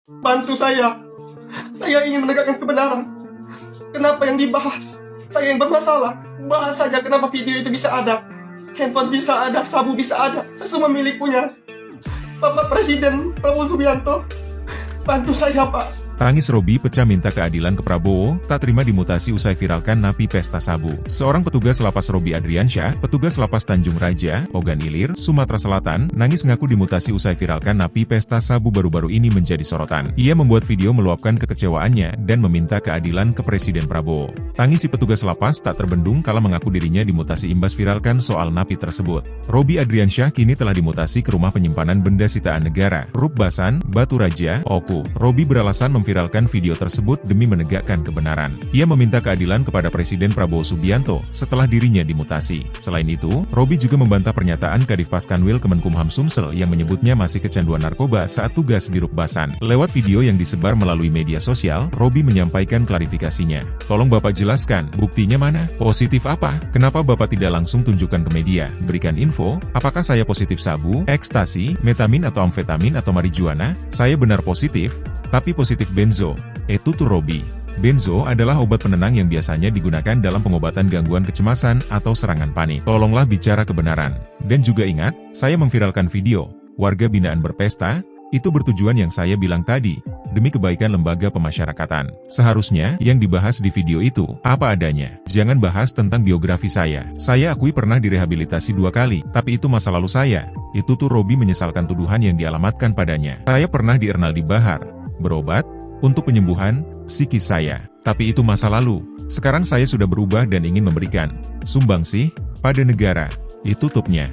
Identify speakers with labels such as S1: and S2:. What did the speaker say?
S1: Bantu saya. Saya ingin menegakkan kebenaran. Kenapa yang dibahas? Saya yang bermasalah. Bahas saja kenapa video itu bisa ada. Handphone bisa ada, sabu bisa ada. Saya semua milik punya. Bapak Presiden Prabowo Subianto, bantu saya, Pak.
S2: Tangis Robby pecah minta keadilan ke Prabowo, tak terima dimutasi usai viralkan napi pesta sabu. Seorang petugas lapas Robby Adriansyah, petugas lapas Tanjung Raja, Ogan Ilir, Sumatera Selatan, nangis ngaku dimutasi usai viralkan napi pesta sabu baru-baru ini menjadi sorotan. Ia membuat video meluapkan kekecewaannya dan meminta keadilan ke Presiden Prabowo. Tangis si petugas lapas tak terbendung kala mengaku dirinya dimutasi imbas viralkan soal napi tersebut. Robby Adriansyah kini telah dimutasi ke Rumah Penyimpanan Benda Sitaan Negara, Ruk Basan, Batu Raja, Oku. Robby beralasan memviralkan video tersebut demi menegakkan kebenaran. Ia meminta keadilan kepada Presiden Prabowo Subianto setelah dirinya dimutasi. Selain itu, Robby juga membantah pernyataan Kadif Paskanwil Kemenkumham Sumsel yang menyebutnya masih kecanduan narkoba saat tugas di Ruk Basan. Lewat video yang disebar melalui media sosial, Robby menyampaikan klarifikasinya. Tolong Bapak jelaskan, buktinya mana? Positif apa? Kenapa Bapak tidak langsung tunjukkan ke media? Berikan info, apakah saya positif sabu, ekstasi, metamin atau amfetamin atau marijuana? Saya benar positif, tapi positif benzo. Itu tuh Robby. Benzo adalah obat penenang yang biasanya digunakan dalam pengobatan gangguan kecemasan atau serangan panik. Tolonglah bicara kebenaran. Dan juga ingat, saya memviralkan video warga binaan berpesta, itu bertujuan yang saya bilang tadi, demi kebaikan lembaga pemasyarakatan. Seharusnya, yang dibahas di video itu, apa adanya. Jangan bahas tentang biografi saya. Saya akui pernah direhabilitasi 2 kali, tapi itu masa lalu saya. Itu tuh Robby menyesalkan tuduhan yang dialamatkan padanya. Saya pernah di Ernaldi Bahar, berobat, untuk penyembuhan psikis saya. Tapi itu masa lalu. Sekarang saya sudah berubah dan ingin memberikan sumbangsih pada negara. Itu tutupnya.